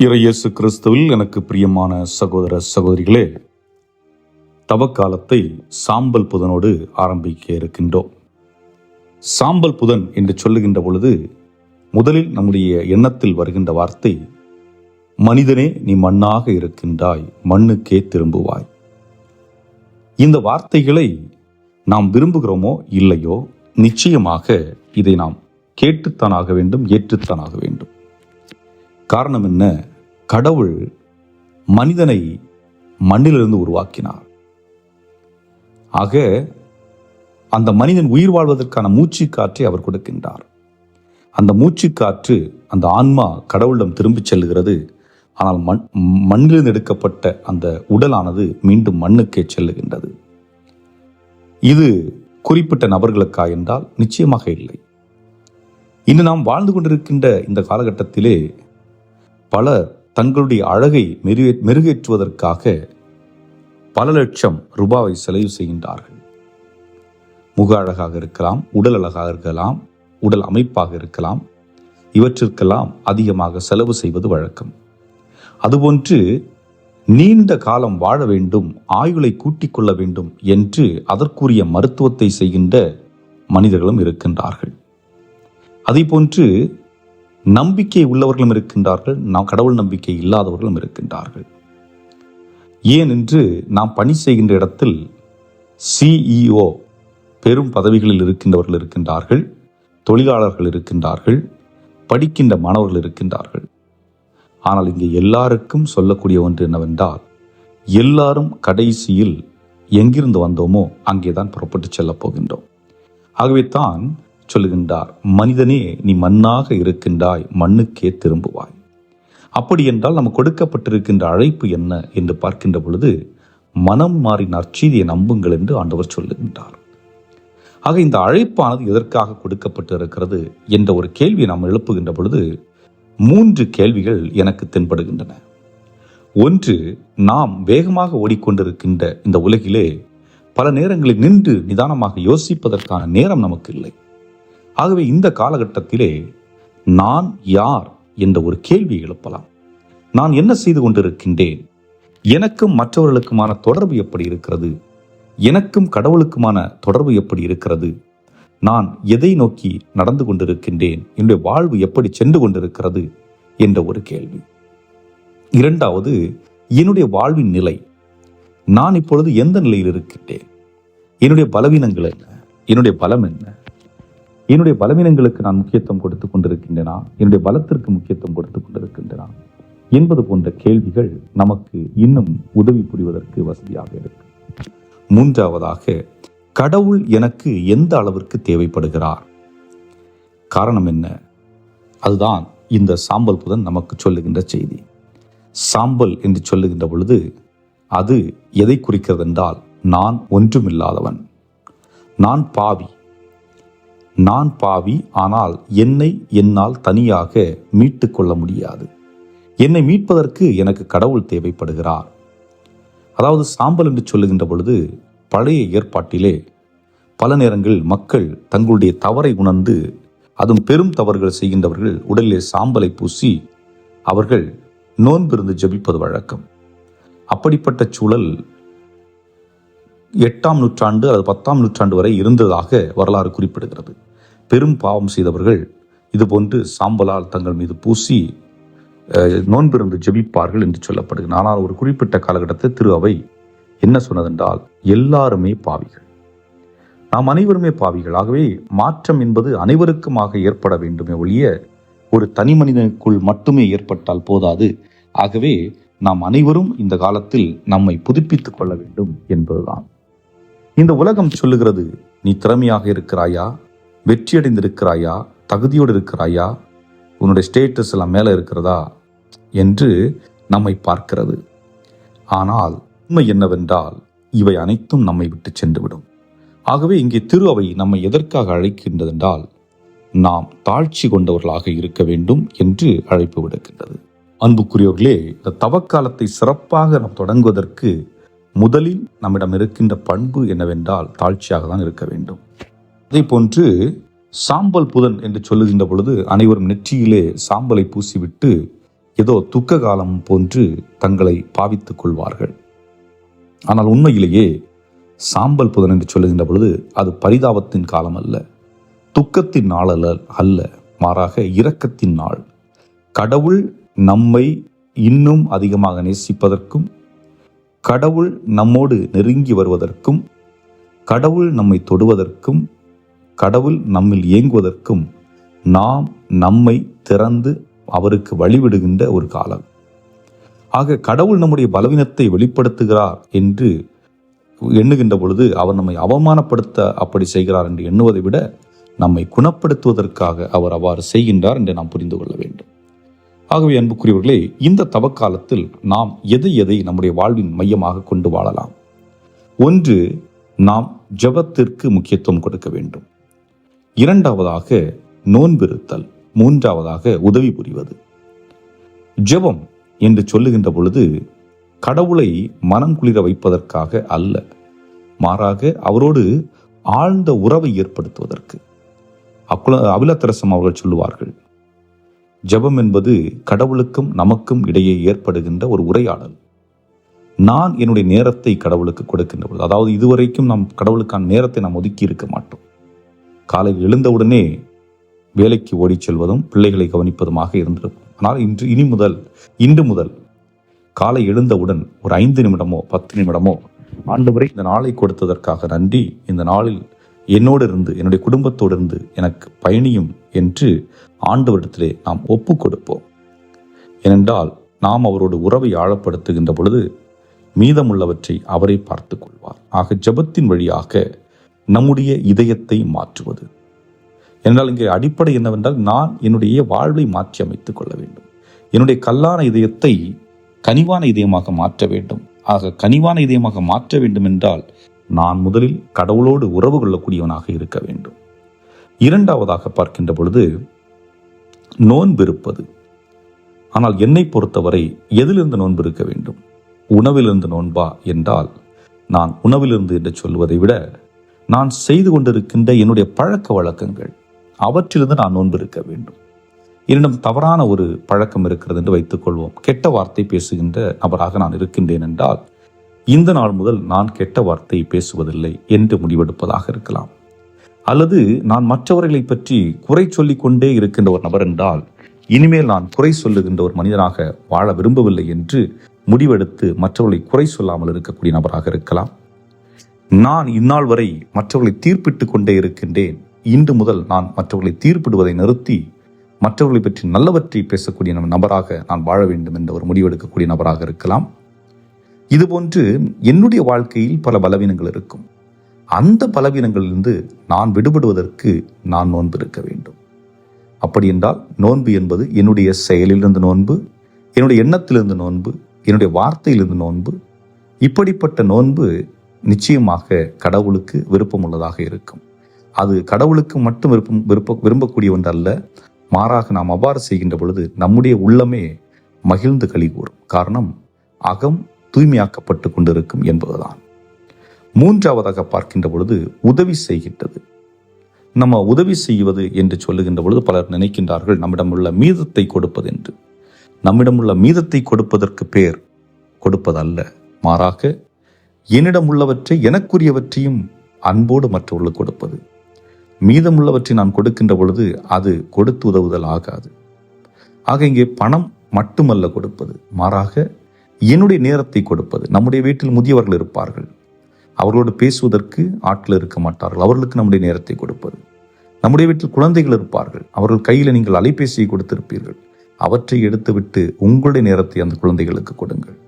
இறையேசு கிறிஸ்துவில் எனக்கு பிரியமான சகோதர சகோதரிகளே, தவக்காலத்தை சாம்பல் புதனோடு ஆரம்பிக்க இருக்கின்றோம். சாம்பல் புதன் என்று சொல்லுகின்ற பொழுது முதலில் நம்முடைய எண்ணத்தில் வருகின்ற வார்த்தை, மனிதனே நீ மண்ணாக இருக்கின்றாய், மண்ணுக்கே திரும்புவாய். இந்த வார்த்தைகளை நாம் விரும்புகிறோமோ இல்லையோ, நிச்சயமாக இதை நாம் கேட்டுத்தான் ஆக வேண்டும், ஏற்றுத்தான் ஆக வேண்டும். காரணம் என்ன? கடவுள் மனிதனை மண்ணிலிருந்து உருவாக்கினார். ஆக அந்த மனிதன் உயிர் வாழ்வதற்கான மூச்சு காற்றை அவர் கொடுக்கின்றார். அந்த மூச்சு காற்று, அந்த ஆன்மா கடவுளிடம் திரும்பிச் செல்லுகிறது. ஆனால் மண்ணிலிருந்து எடுக்கப்பட்ட அந்த உடலானது மீண்டும் மண்ணுக்கே செல்லுகின்றது. இது குறிப்பிட்ட நபர்களுக்கா என்றால் நிச்சயமாக இல்லை. இன்று நாம் வாழ்ந்து கொண்டிருக்கின்ற இந்த காலகட்டத்திலே பலர் தங்களுடைய அழகை மெருகேற்றுவதற்காக பல லட்சம் ரூபாவை செலவு செய்கின்றார்கள். முக அழகாக இருக்கலாம், உடல் அழகாக இருக்கலாம், உடல் அமைப்பாக இருக்கலாம். இவற்றிற்கெல்லாம் அதிகமாக செலவு செய்வது வழக்கம். அதுபோன்று நீண்ட காலம் வாழ வேண்டும், ஆயுளை கூட்டிக் கொள்ள வேண்டும் என்று அதற்குரிய மருத்துவத்தை செய்கின்ற மனிதர்களும் இருக்கின்றார்கள். அதே போன்று நம்பிக்கை உள்ளவர்களும் இருக்கின்றார்கள், கடவுள் நம்பிக்கை இல்லாதவர்களும் இருக்கின்றார்கள். ஏன் என்று நாம் பணி செய்கின்ற இடத்தில் CEO பெரும் பதவிகளில் இருக்கின்றவர்கள் இருக்கின்றார்கள், தொழிலாளர்கள் இருக்கின்றார்கள், படிக்கின்ற மாணவர்கள் இருக்கின்றார்கள். ஆனால் இங்கே எல்லாருக்கும் சொல்லக்கூடிய ஒன்று என்னவென்றால், எல்லாரும் கடைசியில் எங்கிருந்து வந்தோமோ அங்கேதான் புறப்பட்டு செல்லப் போகின்றோம். ஆகவே தான் சொல்லுகின்றார், மனிதனே நீ மண்ணாக இருக்கின்றாய், மண்ணுக்கே திரும்புவாய். அப்படி என்றால் நமக்கு கொடுக்கப்பட்டிருக்கின்ற அழைப்பு என்ன என்று பார்க்கின்ற பொழுது, மனம் மாறி நற்செய்தியை நம்புங்கள் என்று ஆண்டவர் சொல்லுகின்றார். ஆக இந்த அழைப்பானது எதற்காக கொடுக்கப்பட்டிருக்கிறது என்ற ஒரு கேள்வியை நாம் எழுப்புகின்ற பொழுது 3 கேள்விகள் எனக்கு தென்படுகின்றன. ஒன்று, நாம் வேகமாக ஓடிக்கொண்டிருக்கின்ற இந்த உலகிலே பல நேரங்களில் நின்று நிதானமாக யோசிப்பதற்கான நேரம் நமக்கு இல்லை. ஆகவே இந்த காலகட்டத்திலே நான் யார் என்ற ஒரு கேள்வியை எழுப்பலாம். நான் என்ன செய்து கொண்டிருக்கின்றேன்? எனக்கும் மற்றவர்களுக்குமான தொடர்பு எப்படி இருக்கிறது? எனக்கும் கடவுளுக்குமான தொடர்பு எப்படி இருக்கிறது? நான் எதை நோக்கி நடந்து கொண்டிருக்கின்றேன்? என்னுடைய வாழ்வு எப்படி சென்று கொண்டிருக்கிறது என்ற ஒரு கேள்வி. இரண்டாவது, என்னுடைய வாழ்வின் நிலை. நான் இப்பொழுது எந்த நிலையில் இருக்கின்றேன்? என்னுடைய பலவீனங்கள் என்ன? என்னுடைய பலம் என்ன? என்னுடைய பலவீனங்களுக்கு நான் முக்கியத்துவம் கொடுத்து கொண்டிருக்கின்றனா? என்னுடைய பலத்திற்கு முக்கியத்துவம் கொடுத்து கொண்டிருக்கின்றனா என்பது போன்ற கேள்விகள் நமக்கு இன்னும் உதவி புரிவதற்கு வசதியாக இருக்கு. மூன்றாவதாக, கடவுள் எனக்கு எந்த அளவிற்கு தேவைப்படுகிறார்? காரணம் என்ன? அதுதான் இந்த சாம்பல் புதன் நமக்கு சொல்லுகின்ற செய்தி. சாம்பல் என்று சொல்லுகின்ற பொழுது அது எதை குறிக்கிறது என்றால், நான் ஒன்றுமில்லாதவன், நான் பாவி. நான் பாவி, ஆனால் என்னை என்னால் தனியாக மீட்டு கொள்ள முடியாது. என்னை மீட்பதற்கு எனக்கு கடவுள் தேவைப்படுகிறார். அதாவது சாம்பல் என்று சொல்லுகின்ற பொழுது பழைய ஏற்பாட்டிலே பல நேரங்கள் மக்கள் தங்களுடைய தவறை உணர்ந்து, அதுவும் பெரும் தவறுகள் செய்கின்றவர்கள் உடலிலே சாம்பலை பூசி அவர்கள் நோன்பிருந்து ஜெபிப்பது வழக்கம். அப்படிப்பட்ட சூழல் 8ஆம் நூற்றாண்டு அல்லது 10ஆம் நூற்றாண்டு வரை இருந்ததாக வரலாறு குறிப்பிடுகிறது. பெரும் பாவம் செய்தவர்கள் இதுபோன்று சாம்பலால் தங்கள் மீது பூசி நோன்பிருந்து ஜெபிப்பார்கள் என்று சொல்லப்படுகிறது. ஆனால் ஒரு குறிப்பிட்ட காலகட்டத்தில் திரு அவை என்ன சொன்னதென்றால், எல்லாருமே பாவிகள், நாம் அனைவருமே பாவிகள். ஆகவே மாற்றம் என்பது அனைவருக்குமாக ஏற்பட வேண்டுமே ஒழிய ஒரு தனி மனிதனுக்குள் மட்டுமே ஏற்பட்டால் போதாது. ஆகவே நாம் அனைவரும் இந்த காலத்தில் நம்மை புதுப்பித்துக் கொள்ள வேண்டும் என்பதுதான். இந்த உலகம் சொல்லுகிறது, நீ திறமையாக இருக்கிறாயா, வெற்றியடைந்திருக்கிறாயா, தகுதியோடு இருக்கிறாயா, உன்னுடைய ஸ்டேட்டஸ் எல்லாம் மேலே இருக்கிறதா என்று நம்மை பார்க்கிறது. ஆனால் உண்மை என்னவென்றால், இவை அனைத்தும் நம்மை விட்டு சென்றுவிடும். ஆகவே இங்கே திரு அவை நம்மை எதற்காக அழைக்கின்றதென்றால், நாம் தாழ்ச்சி கொண்டவர்களாக இருக்க வேண்டும் என்று அழைப்பு விடுக்கின்றது. அன்புக்குரியவர்களே, இந்த தவக்காலத்தை சிறப்பாக நாம் தொடங்குவதற்கு முதலில் நம்மிடம் இருக்கின்ற பண்பு என்னவென்றால், தாழ்ச்சியாக தான் இருக்க வேண்டும். அதே போன்று சாம்பல் புதன் என்று சொல்லுகின்ற பொழுது அனைவரும் நெற்றியிலே சாம்பலை பூசிவிட்டு ஏதோ துக்க காலம் போன்று தங்களை பாவித்துக் கொள்வார்கள். ஆனால் உண்மையிலேயே சாம்பல் புதன் என்று சொல்லுகின்ற பொழுது அது பரிதாபத்தின் காலம் அல்ல, துக்கத்தின் நாள் அல்ல, மாறாக இரக்கத்தின் நாள். கடவுள் நம்மை இன்னும் அதிகமாக நேசிப்பதற்கும், கடவுள் நம்மோடு நெருங்கி வருவதற்கும், கடவுள் நம்மை தொடுவதற்கும், கடவுள் நம்மில் இயங்குவதற்கும் நாம் நம்மை திறந்து அவருக்கு வழிவிடுகின்ற ஒரு காலம். ஆக கடவுள் நம்முடைய பலவீனத்தை வெளிப்படுத்துகிறார் என்று எண்ணுகின்ற பொழுது அவர் நம்மை அவமானப்படுத்த அப்படி செய்கிறார் என்று எண்ணுவதை விட நம்மை குணப்படுத்துவதற்காக அவர் அவ்வாறு செய்கின்றார் என்று நாம் புரிந்து கொள்ள வேண்டும். ஆகவே அன்புக்குரியவர்களே, இந்த தவக்காலத்தில் நாம் எதை நம்முடைய வாழ்வின் மையமாக கொண்டு வாழலாம்? ஒன்று, நாம் ஜெபத்திற்கு முக்கியத்துவம் கொடுக்க வேண்டும். இரண்டாவதாக நோன்பிருத்தல். மூன்றாவதாக உதவி புரிவது. ஜெபம் என்று சொல்லுகின்ற பொழுது கடவுளை மனம் குளிர வைப்பதற்காக அல்ல, மாறாக அவரோடு ஆழ்ந்த உறவை ஏற்படுத்துவதற்கு. அபிலத்தரசம் அவர்கள் சொல்லுவார்கள், ஜெபம் என்பது கடவுளுக்கும் நமக்கும் இடையே ஏற்படுகின்ற ஒரு உரையாடல். நான் என்னுடைய நேரத்தை கடவுளுக்கு கொடுக்கின்ற பொழுது, அதாவது இதுவரைக்கும் நாம் கடவுளுக்கான நேரத்தை நாம் ஒதுக்கி இருக்க மாட்டோம். காலையில் எழுந்தவுடனே வேலைக்கு ஓடிச் செல்வதும் பிள்ளைகளை கவனிப்பதுமாக இருந்திருக்கும். ஆனால் இன்று முதல் காலை எழுந்தவுடன் ஒரு 5 நிமிடமோ 10 நிமிடமோ, ஆண்டவரே இந்த நாளை கொடுத்ததற்காக நன்றி, இந்த நாளில் என்னோடு இருந்து என்னுடைய குடும்பத்தோடு இருந்து எனக்கு பயணியும் என்று ஆண்டவரிடத்திலே நாம் ஒப்பு கொடுப்போம். ஏனென்றால் நாம் அவரோடு உறவை ஆழப்படுத்துகின்ற பொழுது மீதமுள்ளவற்றை அவரை பார்த்து கொள்வார். ஆக ஜெபத்தின் வழியாக நம்முடைய இதயத்தை மாற்றுவது என்றால், இங்கே அடிப்படை என்னவென்றால், நான் என்னுடைய வாழ்வை மாற்றி அமைத்துக் கொள்ள வேண்டும். என்னுடைய கல்லான இதயத்தை கனிவான இதயமாக மாற்ற வேண்டும். ஆக கனிவான இதயமாக மாற்ற வேண்டும் என்றால் நான் முதலில் கடவுளோடு உறவு கொள்ளக்கூடியவனாக இருக்க வேண்டும். இரண்டாவதாக பார்க்கின்ற பொழுது நோன்பிருப்பது. ஆனால் என்னை பொறுத்தவரை எதிலிருந்து நோன்பு இருக்க வேண்டும்? உணவிலிருந்து நோன்பா என்றால், நான் உணவிலிருந்து என்று சொல்வதை விட நான் செய்து கொண்டிருக்கின்ற என்னுடைய பழக்க வழக்கங்கள், அவற்றிலிருந்து நான் நோன்பு இருக்க வேண்டும். என்னிடம் தவறான ஒரு பழக்கம் இருக்கிறது என்று வைத்துக் கொள்வோம். கெட்ட வார்த்தை பேசுகின்ற நபராக நான் இருக்கின்றேன் என்றால், இந்த நாள் முதல் நான் கெட்ட வார்த்தை பேசுவதில்லை என்று முடிவெடுப்பதாக இருக்கலாம். அல்லது நான் மற்றவர்களை பற்றி குறை சொல்லிக் கொண்டே இருக்கின்ற ஒரு நபர் என்றால், இனிமேல் நான் குறை சொல்லுகின்ற ஒரு மனிதனாக வாழ விரும்பவில்லை என்று முடிவெடுத்து மற்றவர்களை குறை சொல்லாமல் இருக்கக்கூடிய நபராக இருக்கலாம். நான் இந்நாள் வரை மற்றவர்களை தீர்ப்பிட்டு கொண்டே இருக்கின்றேன், இன்று முதல் நான் மற்றவர்களை தீர்ப்பிடுவதை நிறுத்தி மற்றவர்களை பற்றி நல்லவற்றை பேசக்கூடிய நபராக நான் வாழ வேண்டும் என்ற ஒரு முடிவெடுக்கக்கூடிய நபராக இருக்கலாம். இதுபோன்று என்னுடைய வாழ்க்கையில் பல பலவீனங்கள் இருக்கும். அந்த பலவீனங்களிலிருந்து நான் விடுபடுவதற்கு நான் நோன்பு இருக்க வேண்டும். அப்படி என்றால் நோன்பு என்பது என்னுடைய செயலிலிருந்து நோன்பு, என்னுடைய எண்ணத்திலிருந்து நோன்பு, என்னுடைய வார்த்தையிலிருந்து நோன்பு. இப்படிப்பட்ட நோன்பு நிச்சயமாக கடவுளுக்கு விருப்பம் உள்ளதாக இருக்கும். அது கடவுளுக்கு மட்டும் விரும்பக்கூடிய ஒன்று அல்ல, மாறாக நாம் அவ்வாறு செய்கின்ற பொழுது நம்முடைய உள்ளமே மகிழ்ந்து களி கூறும். காரணம், அகம் தூய்மையாக்கப்பட்டு கொண்டிருக்கும் என்பதுதான். மூன்றாவதாக பார்க்கின்ற பொழுது உதவி செய்கின்றது. நம்ம உதவி செய்வது என்று சொல்லுகின்ற பொழுது பலர் நினைக்கின்றார்கள் நம்மிடம் உள்ள மீதத்தை கொடுப்பது என்று. நம்மிடம் உள்ள மீதத்தை கொடுப்பதற்கு பேர் கொடுப்பதல்ல, மாறாக என்னிடம் உள்ளவற்றை எனக்குரியவற்றையும் அன்போடு மற்றவர்களுக்கு கொடுப்பது. மீதமுள்ளவற்றை நான் கொடுக்கின்ற பொழுது அது கொடுத்து உதவுதல் ஆகாது. ஆக இங்கே பணம் மட்டுமல்ல கொடுப்பது, மாறாக என்னுடைய நேரத்தை கொடுப்பது. நம்முடைய வீட்டில் முதியவர்கள் இருப்பார்கள், அவர்களோடு பேசுவதற்கு ஆட்கள் இருக்க மாட்டார்கள், அவர்களுக்கு நம்முடைய நேரத்தை கொடுப்பது. நம்முடைய வீட்டில் குழந்தைகள் இருப்பார்கள், அவர்கள் கையில் நீங்கள் அலைபேசியை கொடுத்திருப்பீர்கள், அவற்றை எடுத்துவிட்டு உங்களுடைய நேரத்தை அந்த குழந்தைகளுக்கு கொடுங்கள்.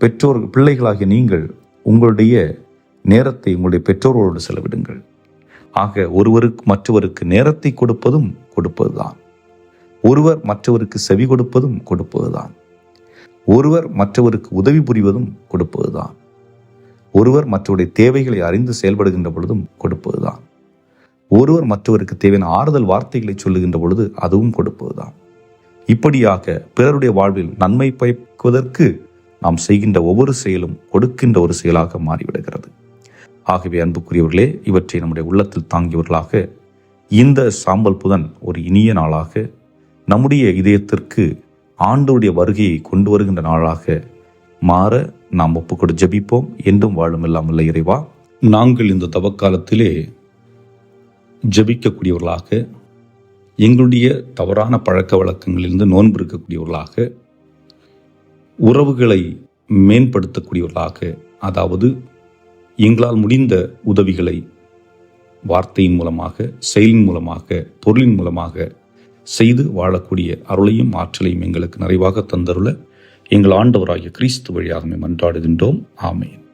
பெற்றோர்கள், பிள்ளைகளாகிய நீங்கள் உங்களுடைய நேரத்தை உங்களுடைய பெற்றோர்களோடு செலவிடுங்கள். ஆக ஒருவருக்கு மற்றவருக்கு நேரத்தை கொடுப்பதும் கொடுப்பதுதான். ஒருவர் மற்றவருக்கு செவி கொடுப்பதும் கொடுப்பதுதான். ஒருவர் மற்றவருக்கு உதவி புரிவதும் கொடுப்பதுதான். ஒருவர் மற்றவருடைய தேவைகளை அறிந்து செயல்படுகின்ற பொழுதும் கொடுப்பதுதான். ஒருவர் மற்றவருக்கு தேவையான ஆறுதல் வார்த்தைகளை சொல்லுகின்ற பொழுது அதுவும் கொடுப்பதுதான். இப்படியாக பிறருடைய வாழ்வில் நன்மை பயக்குவதற்கு நாம் செய்கின்ற ஒவ்வொரு செயலும் கொடுக்கின்ற ஒரு செயலாக மாறிவிடுகிறது. ஆகவே அன்புக்குரியவர்களே, இவற்றை நம்முடைய உள்ளத்தில் தாங்கியவர்களாக இந்த சாம்பல் புதன் ஒரு இனிய நாளாக நம்முடைய இதயத்திற்கு ஆண்டவருடைய வருகையை கொண்டு வருகின்ற நாளாக மாற நாம் ஒப்புக்கொடு ஜெபிப்போம். என்றும் வாழும் இல்லாமல் இறைவா, நாங்கள் இந்த தவக்காலத்திலே ஜெபிக்கக்கூடியவர்களாக, எங்களுடைய தவறான பழக்க வழக்கங்களிலிருந்து நோன்பு இருக்கக்கூடியவர்களாக, உறவுகளை மேம்படுத்தக்கூடியவர்களாக, அதாவது எங்களால் முடிந்த உதவிகளை வார்த்தையின் மூலமாக, செயலின் மூலமாக, பொருளின் மூலமாக செய்து வாழக்கூடிய அருளையும் ஆற்றலையும் எங்களுக்கு நிறைவாக தந்தருள எங்கள் ஆண்டவராகிய கிறிஸ்து வழியாக மன்றாடுகின்றோம். ஆமென்.